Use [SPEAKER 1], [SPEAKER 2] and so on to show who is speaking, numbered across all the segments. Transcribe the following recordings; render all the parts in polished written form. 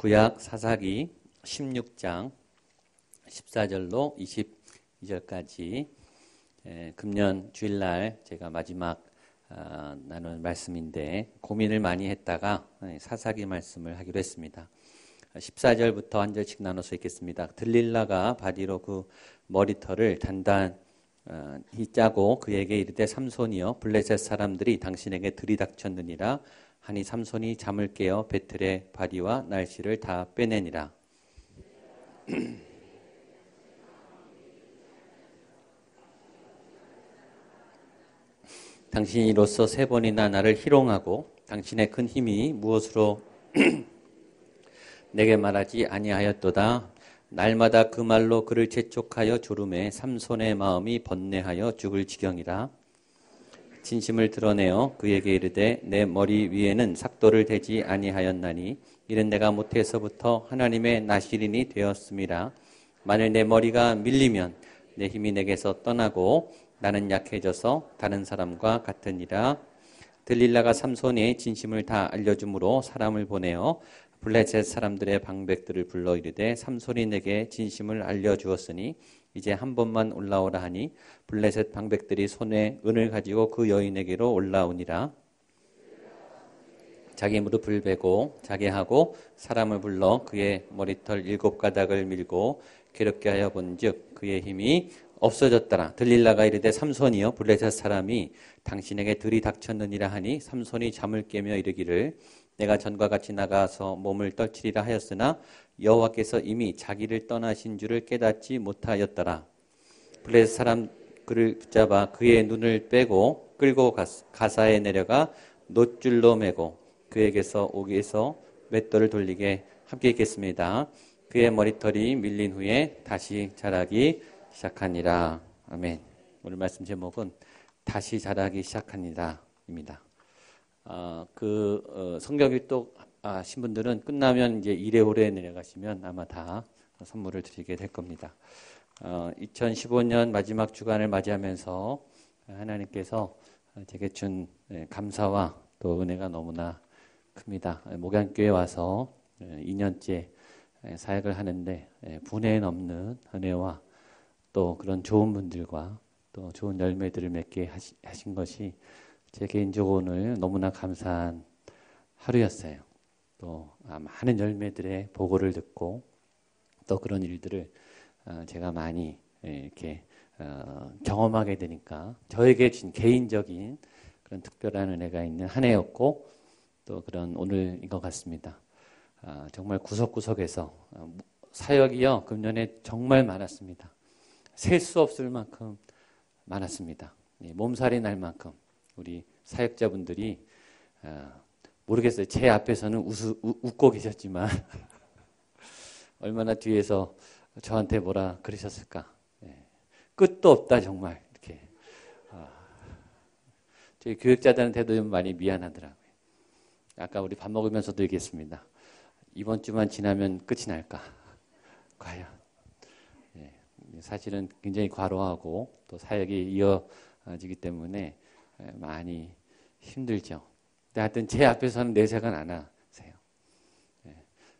[SPEAKER 1] 구약 사사기 16장 14절로 22절까지 금년 주일날 제가 마지막 나눈 말씀인데 고민을 많이 했다가 사사기 말씀을 하기로 했습니다. 14절부터 한 절씩 나눠서 읽겠습니다. 들릴라가 바디로 그 머리털을 단단히 짜고 그에게 이르되 삼손이여 블레셋 사람들이 당신에게 들이닥쳤느니라 하니 삼손이 잠을 깨어 배틀의 바디와 날씨를 다 빼내니라. 당신이 이로써 3번이나 나를 희롱하고 당신의 큰 힘이 무엇으로 내게 말하지 아니하였도다. 날마다 그 말로 그를 재촉하여 조름에 삼손의 마음이 번뇌하여 죽을 지경이라. 진심을 드러내어 그에게 이르되 내 머리 위에는 삭도를 대지 아니하였나니 이는 내가 모태에서부터 하나님의 나실인이 되었음이라. 만일 내 머리가 밀리면 내 힘이 내게서 떠나고 나는 약해져서 다른 사람과 같으니라. 들릴라가 삼손의 진심을 다 알려주므로 사람을 보내어 블레셋 사람들의 방백들을 불러 이르되 삼손이 내게 진심을 알려주었으니 이제 한 번만 올라오라 하니 블레셋 방백들이 손에 은을 가지고 그 여인에게로 올라오니라. 자기 무릎을 베고 자게 하고 사람을 불러 그의 머리털 7가닥을 밀고 괴롭게 하여 본즉 그의 힘이 없어졌더라. 들릴라가 이르되 삼손이여 블레셋 사람이 당신에게 들이닥쳤느니라 하니 삼손이 잠을 깨며 이르기를 내가 전과 같이 나가서 몸을 떨치리라 하였으나 여호와께서 이미 자기를 떠나신 줄을 깨닫지 못하였더라. 블레셋 사람 그를 붙잡아 그의 눈을 빼고 끌고 가사에 내려가 놋줄로 매고 그에게서 옥에서 맷돌을 돌리게 함께 읽겠습니다. 그의 머리털이 밀린 후에 다시 자라기 시작하니라. 아멘. 오늘 말씀 제목은 다시 자라기 시작하니라 입니다. 성경일독 하신 분들은 끝나면 이제 이레홀에 내려가시면 아마 다 선물을 드리게 될 겁니다. 2015년 마지막 주간을 맞이하면서 하나님께서 제게 준 감사와 또 은혜가 너무나 큽니다. 목양교회 와서 2년째 사역을 하는데 분에 넘는 은혜와 또 그런 좋은 분들과 또 좋은 열매들을 맺게 하신 것이 제 개인적으로 오늘 너무나 감사한 하루였어요. 또 많은 열매들의 보고를 듣고 또 그런 일들을 제가 많이 이렇게 경험하게 되니까 저에게 준 개인적인 그런 특별한 은혜가 있는 한 해였고 또 그런 오늘인 것 같습니다. 정말 구석구석에서 사역이요 금년에 정말 많았습니다. 셀 수 없을 만큼 많았습니다. 몸살이 날 만큼 우리 사역자분들이 모르겠어요. 제 앞에서는 웃고 계셨지만 얼마나 뒤에서 저한테 뭐라 그러셨을까. 끝도 없다 정말 이렇게. 저희 교육자들한테도 좀 많이 미안하더라고요. 아까 우리 밥 먹으면서도 얘기했습니다. 이번 주만 지나면 끝이 날까. 과연. 사실은 굉장히 과로하고 또 사역이 이어지기 때문에 많이 힘들죠. 근데 하여튼 제 앞에서는 내색은 안 하세요.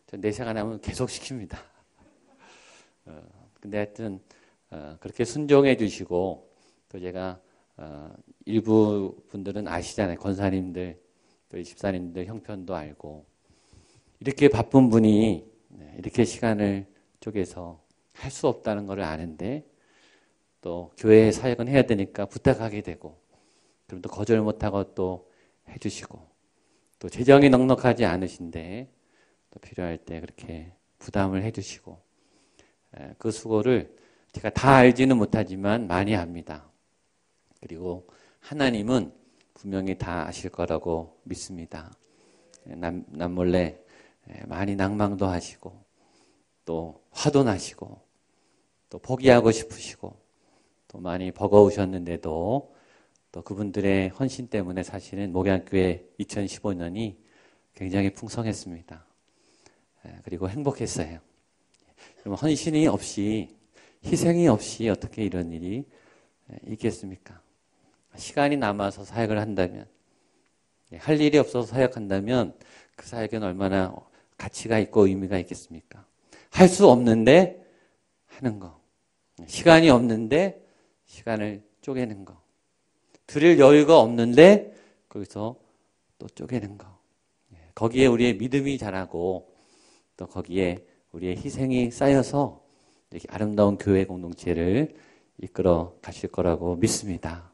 [SPEAKER 1] 전 내색 안 하면 계속 시킵니다. 근데 하여튼 그렇게 순종해 주시고 또 제가 일부 분들은 아시잖아요. 권사님들 또 집사님들 형편도 알고 이렇게 바쁜 분이 이렇게 시간을 쪼개서 할 수 없다는 걸 아는데 또 교회 사역은 해야 되니까 부탁하게 되고 그럼 또 거절 못하고 또 해주시고 또 재정이 넉넉하지 않으신데 또 필요할 때 그렇게 부담을 해주시고 그 수고를 제가 다 알지는 못하지만 많이 압니다. 그리고 하나님은 분명히 다 아실 거라고 믿습니다. 남몰래 많이 낭망도 하시고 또 화도 나시고 또 포기하고 싶으시고 또 많이 버거우셨는데도 또 그분들의 헌신 때문에 사실은 목양교회 2015년이 굉장히 풍성했습니다. 그리고 행복했어요. 그럼 헌신이 없이 희생이 없이 어떻게 이런 일이 있겠습니까? 시간이 남아서 사역을 한다면 할 일이 없어서 사역한다면 그 사역은 얼마나 가치가 있고 의미가 있겠습니까? 할 수 없는데 하는 거. 시간이 없는데 시간을 쪼개는 거. 드릴 여유가 없는데 거기서 또 쪼개는 거. 거기에 우리의 믿음이 자라고 또 거기에 우리의 희생이 쌓여서 이렇게 아름다운 교회 공동체를 이끌어 가실 거라고 믿습니다.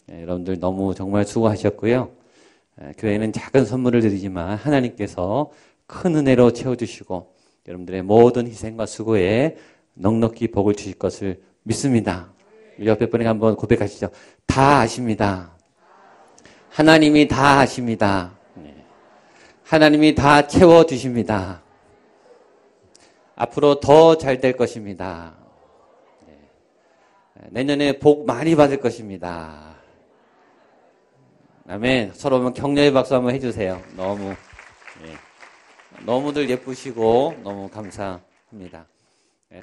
[SPEAKER 1] 여러분들 너무 정말 수고하셨고요. 교회는 작은 선물을 드리지만 하나님께서 큰 은혜로 채워주시고 여러분들의 모든 희생과 수고에 넉넉히 복을 주실 것을 믿습니다. 옆에 분에게 한번 고백하시죠. 다 아십니다. 하나님이 다 아십니다. 하나님이 다 채워주십니다. 앞으로 더 잘 될 것입니다. 내년에 복 많이 받을 것입니다. 아멘. 서로 한번 격려의 박수 한번 해주세요. 너무들 예쁘시고 너무 감사합니다.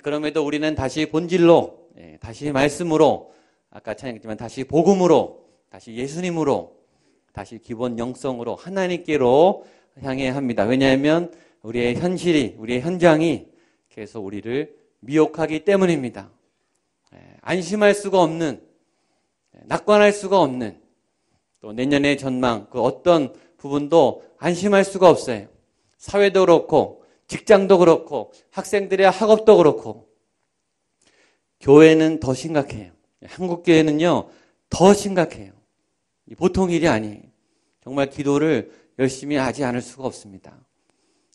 [SPEAKER 1] 그럼에도 우리는 다시 본질로, 다시 말씀으로, 아까 찬양했지만 다시 복음으로, 다시 예수님으로, 다시 기본 영성으로 하나님께로 향해야 합니다. 왜냐하면 우리의 현실이, 우리의 현장이 계속 우리를 미혹하기 때문입니다. 안심할 수가 없는, 낙관할 수가 없는, 또 내년의 전망, 그 어떤 부분도 안심할 수가 없어요. 사회도 그렇고, 직장도 그렇고, 학생들의 학업도 그렇고, 교회는 더 심각해요. 한국 교회는요, 더 심각해요. 보통 일이 아니에요. 정말 기도를 열심히 하지 않을 수가 없습니다.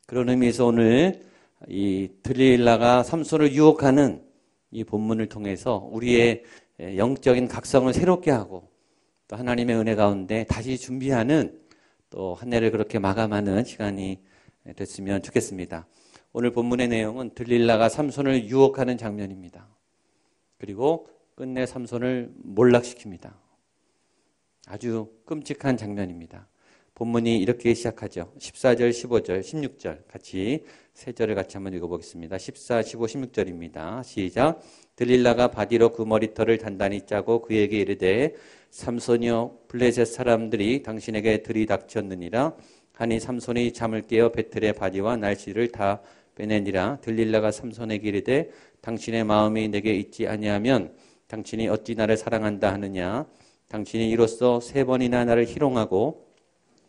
[SPEAKER 1] 그런 의미에서 오늘 이 들릴라가 삼손을 유혹하는 이 본문을 통해서 우리의 영적인 각성을 새롭게 하고 또 하나님의 은혜 가운데 다시 준비하는 또 한 해를 그렇게 마감하는 시간이 됐으면 좋겠습니다. 오늘 본문의 내용은 들릴라가 삼손을 유혹하는 장면입니다. 그리고 끝내 삼손을 몰락시킵니다. 아주 끔찍한 장면입니다. 본문이 이렇게 시작하죠. 14절, 15절, 16절 같이 세 절을 같이 한번 읽어보겠습니다. 14, 15, 16절입니다. 시작. 들릴라가 바디로 그 머리털을 단단히 짜고 그에게 이르되 삼손이여 블레셋 사람들이 당신에게 들이닥쳤느니라 하니 삼손이 잠을 깨어 배틀의 바디와 날씨를 다 빼내니라. 들릴라가 삼손에게 이르되 당신의 마음이 내게 있지 아니하면 당신이 어찌 나를 사랑한다 하느냐. 당신이 이로써 3번이나 나를 희롱하고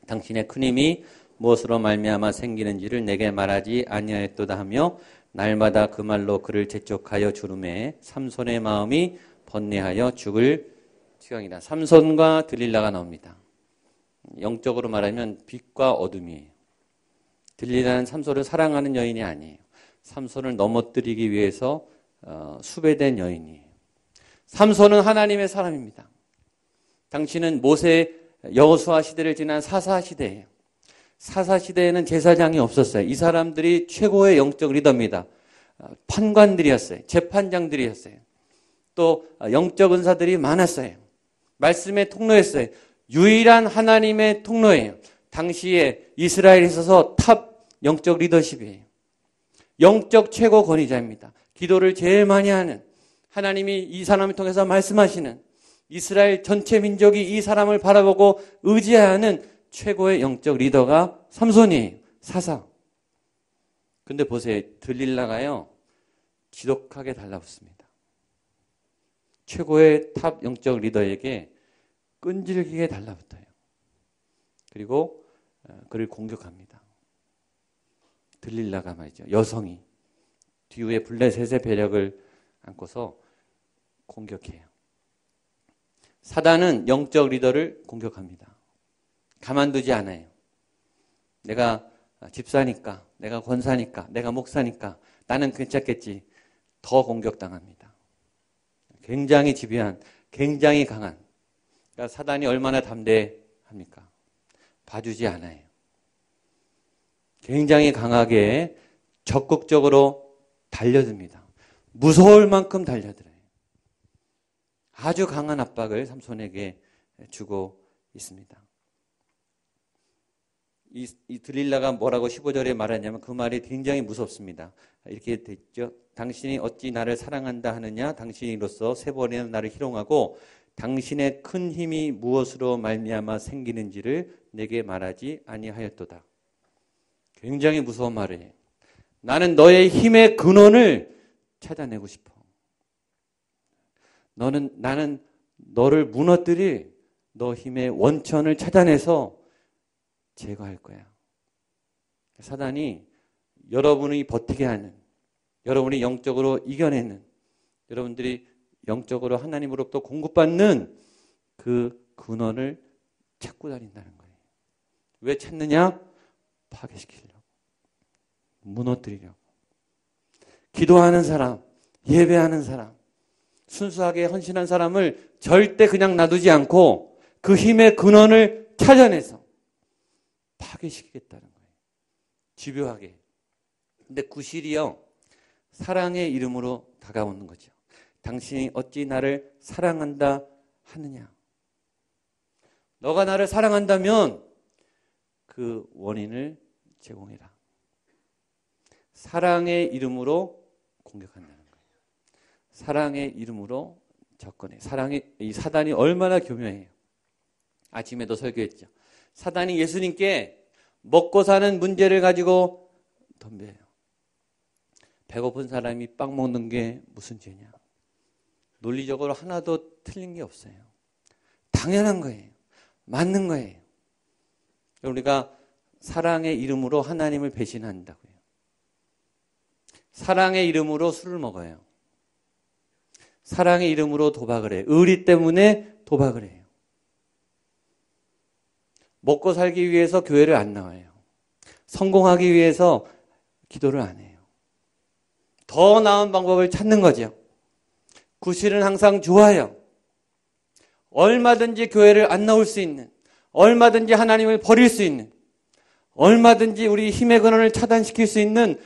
[SPEAKER 1] 당신의 큰 힘이 무엇으로 말미암아 생기는지를 내게 말하지 아니하였도다 하며 날마다 그 말로 그를 재촉하여 주름에 삼손의 마음이 번뇌하여 죽을 지경이다. 삼손과 들릴라가 나옵니다. 영적으로 말하면 빛과 어둠이에요. 들릴라는 삼손을 사랑하는 여인이 아니에요. 삼손을 넘어뜨리기 위해서 수배된 여인이에요. 삼손은 하나님의 사람입니다. 당신은 모세 여호수아 시대를 지난 사사 시대예요. 사사 시대에는 제사장이 없었어요. 이 사람들이 최고의 영적 리더입니다. 판관들이었어요. 재판장들이었어요. 또 영적 은사들이 많았어요. 말씀의 통로였어요. 유일한 하나님의 통로예요. 당시에 이스라엘에 있어서 탑 영적 리더십이에요. 영적 최고 권위자입니다. 기도를 제일 많이 하는, 하나님이 이 사람을 통해서 말씀하시는, 이스라엘 전체 민족이 이 사람을 바라보고 의지하는 최고의 영적 리더가 삼손이에요. 사사. 근데 보세요. 들릴라가요, 지독하게 달라붙습니다. 최고의 탑 영적 리더에게 끈질기게 달라붙어요. 그리고 그를 공격합니다. 들릴라가 말이죠. 여성이 뒤에 블레셋의 배력을 안고서 공격해요. 사단은 영적 리더를 공격합니다. 가만두지 않아요. 내가 집사니까, 내가 권사니까, 내가 목사니까 나는 괜찮겠지. 더 공격당합니다. 굉장히 집요한, 굉장히 강한. 그러니까 사단이 얼마나 담대합니까? 봐주지 않아요. 굉장히 강하게 적극적으로 달려듭니다. 무서울 만큼 달려들어요. 아주 강한 압박을 삼손에게 주고 있습니다. 이 들릴라가 뭐라고 15절에 말하냐면 그 말이 굉장히 무섭습니다. 이렇게 됐죠. 당신이 어찌 나를 사랑한다 하느냐. 당신으로서 3번이나 나를 희롱하고 당신의 큰 힘이 무엇으로 말미암아 생기는지를 내게 말하지 아니하였도다. 굉장히 무서운 말이에요. 나는 너의 힘의 근원을 찾아내고 싶어. 나는 너를 무너뜨릴 너 힘의 원천을 찾아내서 제거할 거야. 사단이 여러분이 버티게 하는, 여러분이 영적으로 이겨내는, 여러분들이 영적으로 하나님으로부터 공급받는 그 근원을 찾고 다닌다는 거예요. 왜 찾느냐? 파괴시키려고. 무너뜨리려고. 기도하는 사람, 예배하는 사람, 순수하게 헌신한 사람을 절대 그냥 놔두지 않고 그 힘의 근원을 찾아내서 파괴시키겠다는 거예요. 집요하게. 근데 구실이요, 사랑의 이름으로 다가오는 거죠. 당신이 어찌 나를 사랑한다 하느냐. 너가 나를 사랑한다면 그 원인을 제공해라. 사랑의 이름으로 공격한다는 거예요. 사랑의 이름으로 접근해. 이 사단이 얼마나 교묘해요. 아침에도 설교했죠. 사단이 예수님께 먹고 사는 문제를 가지고 덤벼요. 배고픈 사람이 빵 먹는 게 무슨 죄냐. 논리적으로 하나도 틀린 게 없어요. 당연한 거예요. 맞는 거예요. 우리가 사랑의 이름으로 하나님을 배신한다고요. 사랑의 이름으로 술을 먹어요. 사랑의 이름으로 도박을 해요. 의리 때문에 도박을 해요. 먹고 살기 위해서 교회를 안 나와요. 성공하기 위해서 기도를 안 해요. 더 나은 방법을 찾는 거죠. 구실은 항상 좋아요. 얼마든지 교회를 안 나올 수 있는, 얼마든지 하나님을 버릴 수 있는, 얼마든지 우리 힘의 근원을 차단시킬 수 있는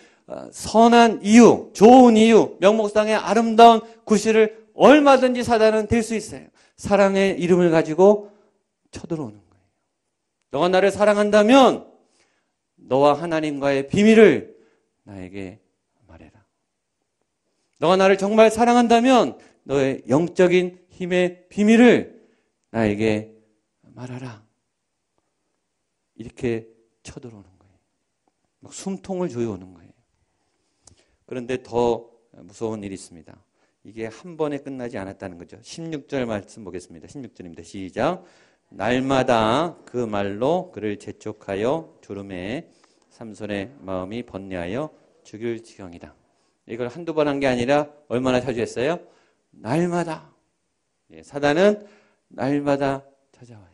[SPEAKER 1] 선한 이유, 좋은 이유, 명목상의 아름다운 구실을 얼마든지 사단은 될 수 있어요. 사랑의 이름을 가지고 쳐들어오는 거예요. 너가 나를 사랑한다면 너와 하나님과의 비밀을 나에게 말해라. 너가 나를 정말 사랑한다면 너의 영적인 힘의 비밀을 나에게 말하라. 이렇게 쳐들어오는 거예요. 막 숨통을 조여오는 거예요. 그런데 더 무서운 일이 있습니다. 이게 한 번에 끝나지 않았다는 거죠. 16절 말씀 보겠습니다. 16절입니다. 시작. 날마다 그 말로 그를 재촉하여 졸음에 삼손의 마음이 번뇌하여 죽일 지경이다. 이걸 한두 번 한 게 아니라 얼마나 자주 했어요? 날마다. 사단은 날마다 찾아와요.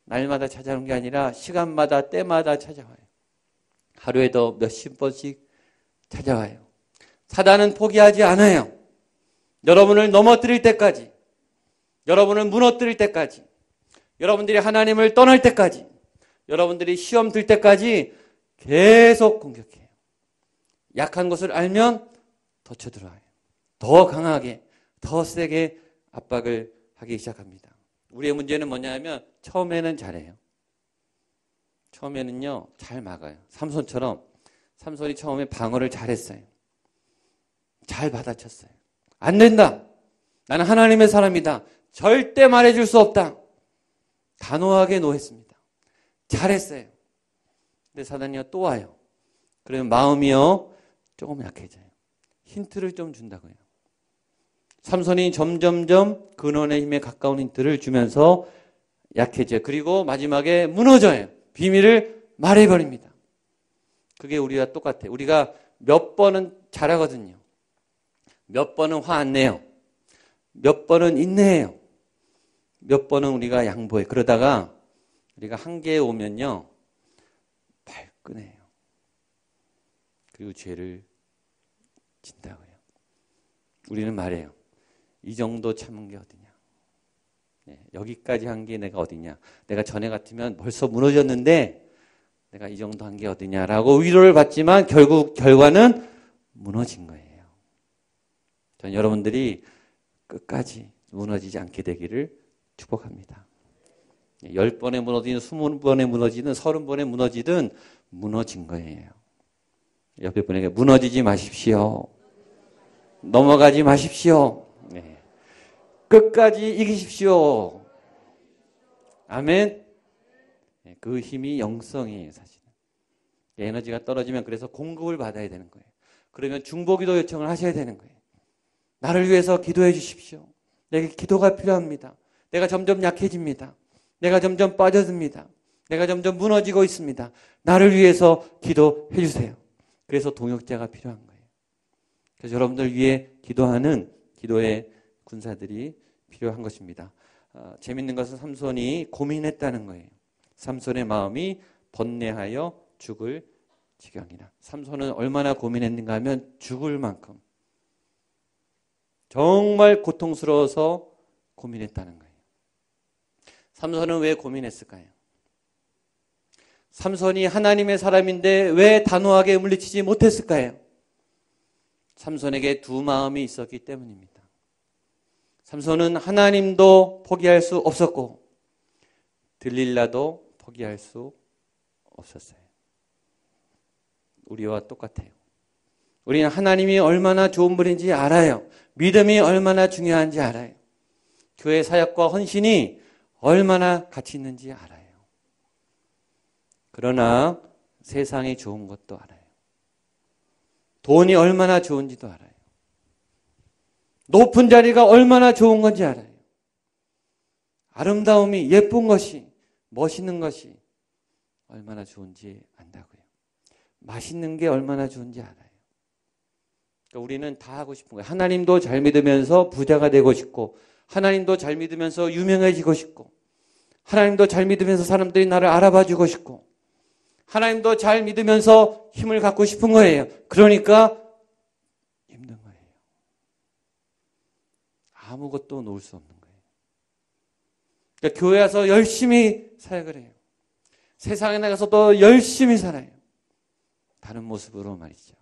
[SPEAKER 1] 날마다 찾아오는 게 아니라 시간마다 때마다 찾아와요. 하루에도 몇십 번씩 찾아와요. 사단은 포기하지 않아요. 여러분을 넘어뜨릴 때까지, 여러분을 무너뜨릴 때까지, 여러분들이 하나님을 떠날 때까지, 여러분들이 시험 들 때까지 계속 공격해요. 약한 것을 알면 더 쳐들어와요. 더 강하게, 더 세게 압박을 하기 시작합니다. 우리의 문제는 뭐냐면 처음에는 잘해요. 처음에는요, 잘 막아요. 삼손처럼. 삼손이 처음에 방어를 잘했어요. 잘 받아쳤어요. 안 된다. 나는 하나님의 사람이다. 절대 말해줄 수 없다. 단호하게 노했습니다. 잘했어요. 근데 사단이요 또 와요. 그러면 마음이요 조금 약해져요. 힌트를 좀 준다고요. 삼손이 점점점 근원의 힘에 가까운 힌트를 주면서 약해져요. 그리고 마지막에 무너져요. 비밀을 말해버립니다. 그게 우리와 똑같아요. 우리가 몇 번은 잘하거든요. 몇 번은 화 안 내요. 몇 번은 인내해요. 몇 번은 우리가 양보해요. 그러다가 우리가 한계에 오면요. 발끈해요. 그리고 죄를 진다고요. 우리는 말해요. 이 정도 참은 게 어디냐. 여기까지 한 게 내가 어디냐. 내가 전에 같으면 벌써 무너졌는데 내가 이 정도 한 게 어디냐라고 위로를 받지만 결국 결과는 무너진 거예요. 전 여러분들이 끝까지 무너지지 않게 되기를 축복합니다. 10번에 무너지든 20번에 무너지든 30번에 무너지든 무너진 거예요. 옆에 분에게 무너지지 마십시오. 넘어가지 마십시오. 네. 끝까지 이기십시오. 아멘. 그 힘이 영성이에요, 사실은. 에너지가 떨어지면 그래서 공급을 받아야 되는 거예요. 그러면 중보기도 요청을 하셔야 되는 거예요. 나를 위해서 기도해 주십시오. 내게 기도가 필요합니다. 내가 점점 약해집니다. 내가 점점 빠져듭니다. 내가 점점 무너지고 있습니다. 나를 위해서 기도해 주세요. 그래서 동역자가 필요한 거예요. 그래서 여러분들 위해 기도하는 기도의 군사들이 필요한 것입니다. 재밌는 것은 삼손이 고민했다는 거예요. 삼손의 마음이 번뇌하여 죽을 지경이라. 삼손은 얼마나 고민했는가 하면 죽을 만큼 정말 고통스러워서 고민했다는 거예요. 삼손은 왜 고민했을까요? 삼손이 하나님의 사람인데 왜 단호하게 물리치지 못했을까요? 삼손에게 두 마음이 있었기 때문입니다. 삼손은 하나님도 포기할 수 없었고 들릴라도 포기할 수 없었어요. 우리와 똑같아요. 우리는 하나님이 얼마나 좋은 분인지 알아요. 믿음이 얼마나 중요한지 알아요. 교회 사역과 헌신이 얼마나 가치 있는지 알아요. 그러나 세상이 좋은 것도 알아요. 돈이 얼마나 좋은지도 알아요. 높은 자리가 얼마나 좋은 건지 알아요. 아름다움이, 예쁜 것이, 멋있는 것이 얼마나 좋은지 안다고요. 맛있는 게 얼마나 좋은지 알아요. 그러니까 우리는 다 하고 싶은 거예요. 하나님도 잘 믿으면서 부자가 되고 싶고, 하나님도 잘 믿으면서 유명해지고 싶고, 하나님도 잘 믿으면서 사람들이 나를 알아봐 주고 싶고, 하나님도 잘 믿으면서 힘을 갖고 싶은 거예요. 그러니까 힘든 거예요. 아무것도 놓을 수 없는 거예요. 그러니까 교회 와서 열심히 사역을 해요. 세상에 나가서도 열심히 살아요. 다른 모습으로 말이죠.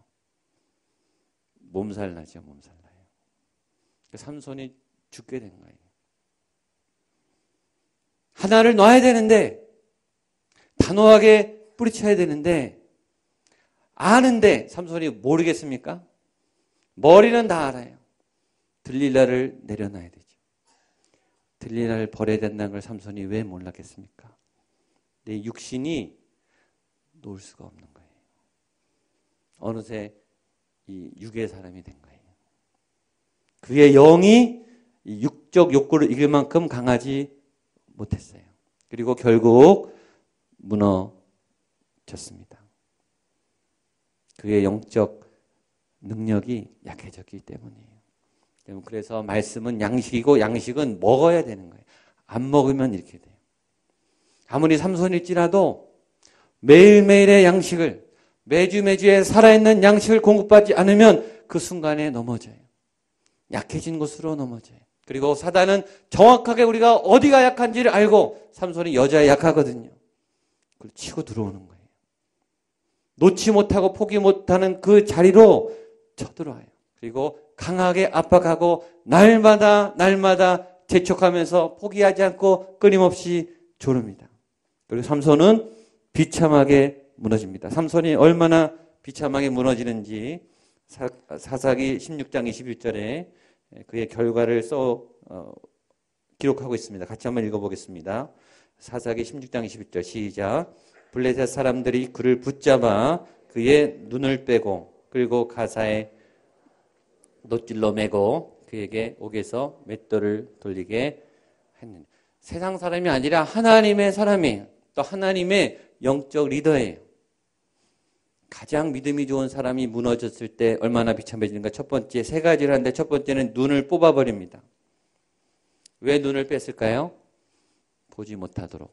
[SPEAKER 1] 몸살 나죠. 몸살 나요. 삼손이 죽게 된 거예요. 하나를 놔야 되는데 단호하게 뿌리쳐야 되는데 아는데 삼손이 모르겠습니까? 머리는 다 알아요. 들릴라를 내려놔야 되죠. 들릴라를 버려야 된다는 걸 삼손이 왜 몰랐겠습니까? 내 육신이 놓을 수가 없는 거예요. 어느새 이 육의 사람이 된 거예요. 그의 영이 이 육적 욕구를 이길 만큼 강하지 못했어요. 그리고 결국 무너졌습니다. 그의 영적 능력이 약해졌기 때문이에요. 그래서 말씀은 양식이고 양식은 먹어야 되는 거예요. 안 먹으면 이렇게 돼요. 아무리 삼손일지라도 매일매일의 양식을 매주매주에 살아있는 양식을 공급받지 않으면 그 순간에 넘어져요. 약해진 곳으로 넘어져요. 그리고 사단은 정확하게 우리가 어디가 약한지를 알고 삼손이 여자에 약하거든요. 그걸 치고 들어오는 거예요. 놓지 못하고 포기 못하는 그 자리로 쳐들어와요. 그리고 강하게 압박하고 날마다 재촉하면서 포기하지 않고 끊임없이 조릅니다. 그리고 삼손은 비참하게 무너집니다. 삼손이 얼마나 비참하게 무너지는지 사사기 16장 21절에 그의 결과를 기록하고 있습니다. 같이 한번 읽어보겠습니다. 사사기 16장 21절 시작. 블레셋 사람들이 그를 붙잡아 그의 눈을 빼고 그리고 가사에 놋질로 매고 그에게 옥에서 맷돌을 돌리게 했는데 세상 사람이 아니라 하나님의 사람이에요. 또 하나님의 영적 리더예요. 가장 믿음이 좋은 사람이 무너졌을 때 얼마나 비참해지는가. 첫 번째 세 가지를 하는데 첫 번째는 눈을 뽑아버립니다. 왜 눈을 뺐을까요? 보지 못하도록.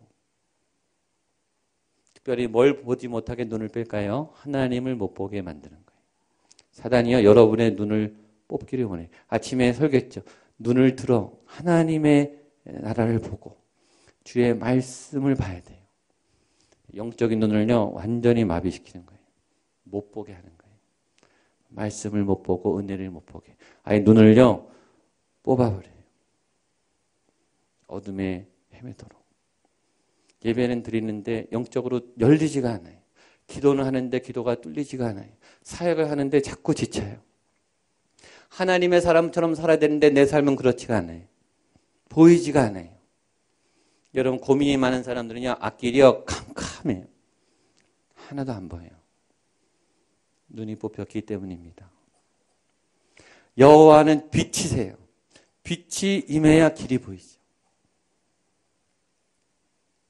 [SPEAKER 1] 특별히 뭘 보지 못하게 눈을 뺄까요? 하나님을 못 보게 만드는 거예요. 사단이요, 여러분의 눈을 뽑기를 원해요. 아침에 설교했죠. 눈을 들어 하나님의 나라를 보고 주의 말씀을 봐야 돼요. 영적인 눈을요, 완전히 마비시키는 거예요. 못 보게 하는 거예요. 말씀을 못 보고 은혜를 못 보게. 아예 눈을요, 뽑아버려요. 어둠에 헤매도록. 예배는 드리는데 영적으로 열리지가 않아요. 기도는 하는데 기도가 뚫리지가 않아요. 사역을 하는데 자꾸 지쳐요. 하나님의 사람처럼 살아야 되는데 내 삶은 그렇지가 않아요. 보이지가 않아요. 여러분 고민이 많은 사람들은요, 앞길이요 캄캄해요. 하나도 안 보여요. 눈이 뽑혔기 때문입니다. 여호와는 빛이세요. 빛이 임해야 길이 보이죠.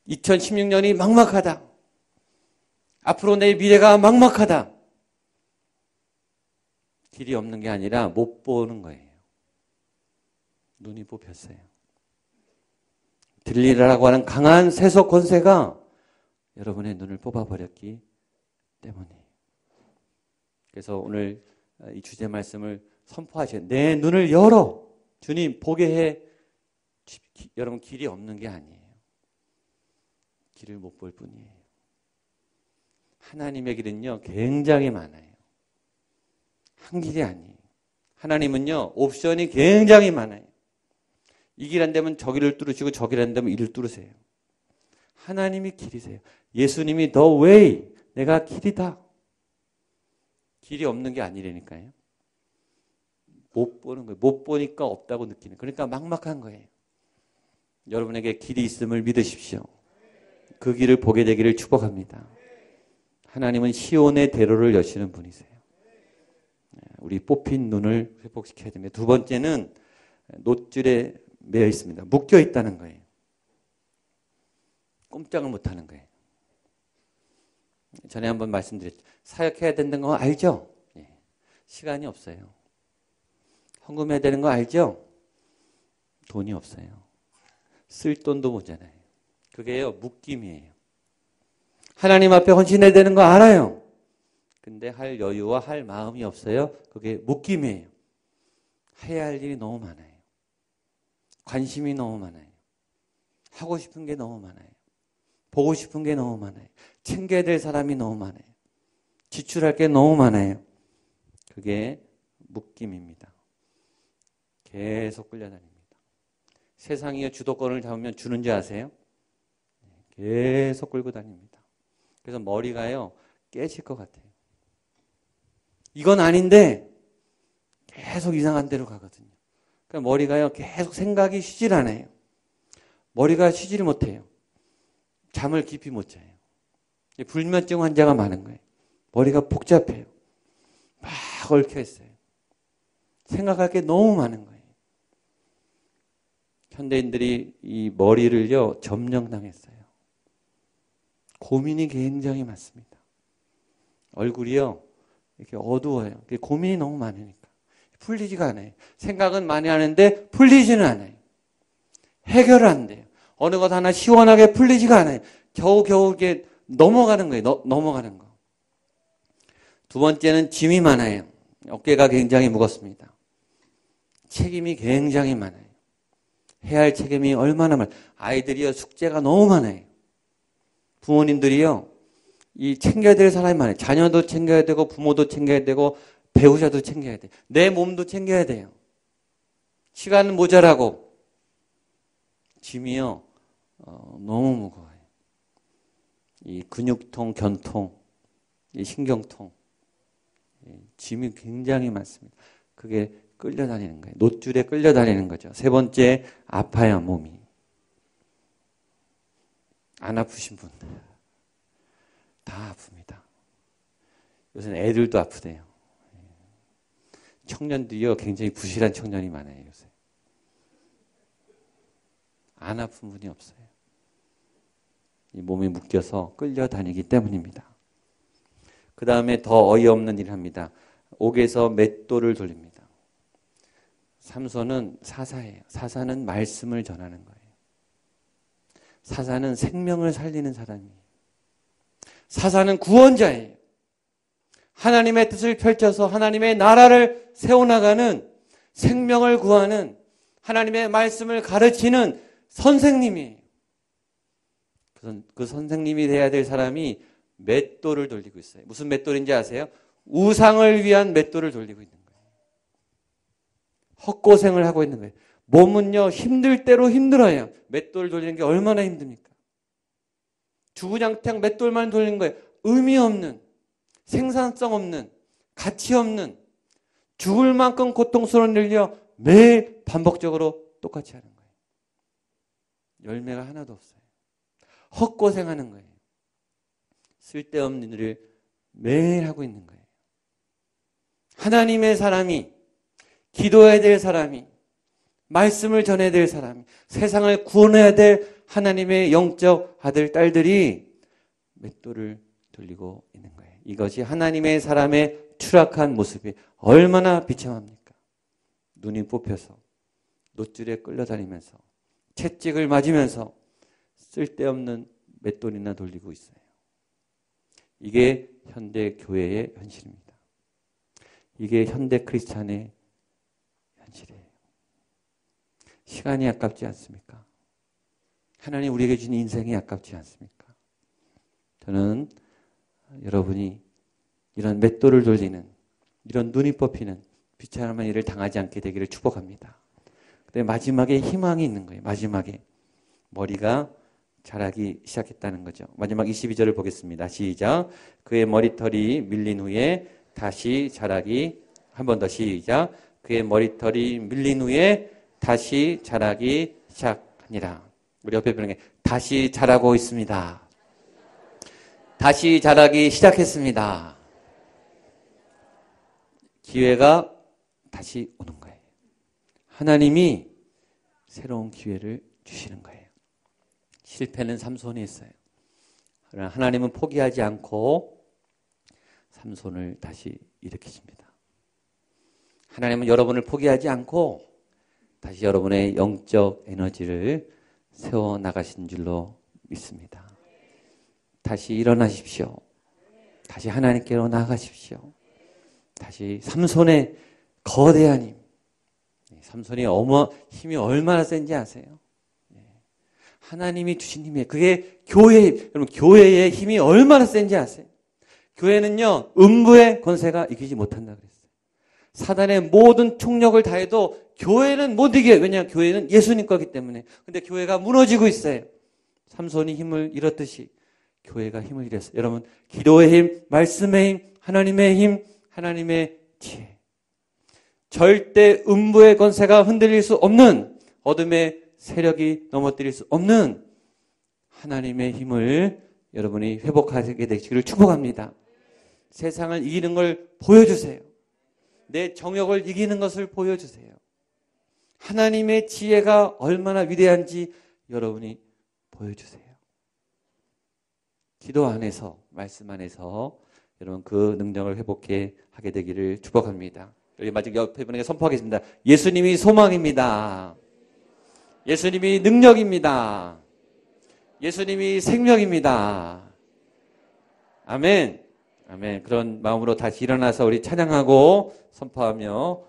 [SPEAKER 1] 2016년이 막막하다. 앞으로 내 미래가 막막하다. 길이 없는 게 아니라 못 보는 거예요. 눈이 뽑혔어요. 들리라고 하는 강한 세속 권세가 여러분의 눈을 뽑아버렸기 때문이에요. 그래서 오늘 이 주제 말씀을 선포하셔요. 내 눈을 열어. 주님 보게 해. 여러분 길이 없는 게 아니에요. 길을 못 볼 뿐이에요. 하나님의 길은요 굉장히 많아요. 한 길이 아니에요. 하나님은요 옵션이 굉장히 많아요. 이 길 안 되면 저 길을 뚫으시고 저 길 안 되면 이를 뚫으세요. 하나님이 길이세요. 예수님이 the way, 내가 길이다. 길이 없는 게 아니라니까요. 못 보는 거예요. 못 보니까 없다고 느끼는. 그러니까 막막한 거예요. 여러분에게 길이 있음을 믿으십시오. 그 길을 보게 되기를 축복합니다. 하나님은 시온의 대로를 여시는 분이세요. 우리 뽑힌 눈을 회복시켜야 됩니다. 두 번째는 노줄에 매여 있습니다. 묶여 있다는 거예요. 꼼짝을 못하는 거예요. 전에 한번 말씀드렸죠. 사역해야 된다는 거 알죠? 시간이 없어요. 헌금해야 되는 거 알죠? 돈이 없어요. 쓸 돈도 모자라요. 그게요 묶임이에요. 하나님 앞에 헌신해야 되는 거 알아요. 근데 할 여유와 할 마음이 없어요. 그게 묶임이에요. 해야 할 일이 너무 많아요. 관심이 너무 많아요. 하고 싶은 게 너무 많아요. 보고 싶은 게 너무 많아요. 챙겨야 될 사람이 너무 많아요. 지출할 게 너무 많아요. 그게 묶임입니다. 계속 끌려다닙니다. 세상이 주도권을 잡으면 주는지 아세요? 계속 끌고 다닙니다. 그래서 머리가요 깨질 것 같아요. 이건 아닌데 계속 이상한 데로 가거든요. 그러니까 머리가요 계속 생각이 쉬질 않아요. 머리가 쉬지를 못해요. 잠을 깊이 못 자요. 불면증 환자가 많은 거예요. 머리가 복잡해요. 막 얽혀 있어요. 생각할 게 너무 많은 거예요. 현대인들이 이 머리를요 점령당했어요. 고민이 굉장히 많습니다. 얼굴이요 이렇게 어두워요. 고민이 너무 많으니까 풀리지가 않아요. 생각은 많이 하는데 풀리지는 않아요. 해결을 안 돼요. 어느 것 하나 시원하게 풀리지가 않아요. 겨우겨우 이게 넘어가는 거예요. 넘어가는 거. 두 번째는 짐이 많아요. 어깨가 굉장히 무겁습니다. 책임이 굉장히 많아요. 해야 할 책임이 얼마나 많아요. 아이들이요 숙제가 너무 많아요. 부모님들이요 이 챙겨야 될 사람이 많아요. 자녀도 챙겨야 되고 부모도 챙겨야 되고 배우자도 챙겨야 돼요. 내 몸도 챙겨야 돼요. 시간은 모자라고 짐이요 너무 무거워요. 이 근육통, 견통, 이 신경통, 짐이 굉장히 많습니다. 그게 끌려다니는 거예요. 노줄에 끌려다니는 거죠. 세 번째, 아파요, 몸이. 안 아프신 분, 다 아픕니다. 요새는 애들도 아프대요. 청년들이요, 굉장히 부실한 청년이 많아요, 요새. 안 아픈 분이 없어요. 이 몸이 묶여서 끌려다니기 때문입니다. 그 다음에 더 어이없는 일을 합니다. 옥에서 맷돌을 돌립니다. 삼손은 사사예요. 사사는 말씀을 전하는 거예요. 사사는 생명을 살리는 사람이에요. 사사는 구원자예요. 하나님의 뜻을 펼쳐서 하나님의 나라를 세워나가는 생명을 구하는 하나님의 말씀을 가르치는 선생님이에요. 그 선생님이 돼야 될 사람이 맷돌을 돌리고 있어요. 무슨 맷돌인지 아세요? 우상을 위한 맷돌을 돌리고 있는 거예요. 헛고생을 하고 있는 거예요. 몸은요 힘들 대로 힘들어요. 맷돌 돌리는 게 얼마나 힘듭니까? 주구장창 맷돌만 돌리는 거예요. 의미 없는, 생산성 없는, 가치 없는, 죽을 만큼 고통스러운 일을요 매일 반복적으로 똑같이 하는 거예요. 열매가 하나도 없어요. 헛고생하는 거예요. 쓸데없는 일을 매일 하고 있는 거예요. 하나님의 사람이, 기도해야 될 사람이, 말씀을 전해야 될 사람이, 세상을 구원해야 될 하나님의 영적 아들, 딸들이 맷돌을 돌리고 있는 거예요. 이것이 하나님의 사람의 추락한 모습이 얼마나 비참합니까? 눈이 뽑혀서 노줄에 끌려다니면서 채찍을 맞으면서 쓸데없는 맷돌이나 돌리고 있어요. 이게 현대 교회의 현실입니다. 이게 현대 크리스찬의 현실이에요. 시간이 아깝지 않습니까? 하나님 우리에게 주신 인생이 아깝지 않습니까? 저는 여러분이 이런 맷돌을 돌리는, 이런 눈이 뽑히는 비참한 일을 당하지 않게 되기를 축복합니다. 근데 마지막에 희망이 있는 거예요. 마지막에 머리가 자라기 시작했다는 거죠. 마지막 22절을 보겠습니다. 시작. 그의 머리털이 밀린 후에 다시 자라기, 한 번 더 시작. 그의 머리털이 밀린 후에 다시 자라기 시작하니라. 우리 옆에 분에게 다시 자라고 있습니다. 다시 자라기 시작했습니다. 기회가 다시 오는 거예요. 하나님이 새로운 기회를 주시는 거예요. 실패는 삼손이 했어요. 그러나 하나님은 포기하지 않고 삼손을 다시 일으키십니다. 하나님은 여러분을 포기하지 않고 다시 여러분의 영적 에너지를 세워나가신 줄로 믿습니다. 다시 일어나십시오. 다시 하나님께로 나아가십시오. 다시 삼손의 거대한 힘. 삼손이 힘이 얼마나 센지 아세요? 하나님이 주신 힘이에요. 그게 여러분, 교회의 힘이 얼마나 센지 아세요? 교회는요, 음부의 권세가 이기지 못한다 그랬어요. 사단의 모든 총력을 다해도 교회는 못 이겨요. 왜냐하면 교회는 예수님 거기 때문에. 근데 교회가 무너지고 있어요. 삼손이 힘을 잃었듯이 교회가 힘을 잃었어요. 여러분, 기도의 힘, 말씀의 힘, 하나님의 힘, 하나님의 지혜. 절대 음부의 권세가 흔들릴 수 없는, 어둠의 세력이 넘어뜨릴 수 없는 하나님의 힘을 여러분이 회복하게 되시기를 축복합니다. 세상을 이기는 걸 보여주세요. 내 정욕을 이기는 것을 보여주세요. 하나님의 지혜가 얼마나 위대한지 여러분이 보여주세요. 기도 안에서, 말씀 안에서 여러분 그 능력을 회복해 하게 되기를 축복합니다. 여기 마지막 옆에 분에게 선포하겠습니다. 예수님이 소망입니다. 예수님이 능력입니다. 예수님이 생명입니다. 아멘. 아멘. 그런 마음으로 다시 일어나서 우리 찬양하고 선포하며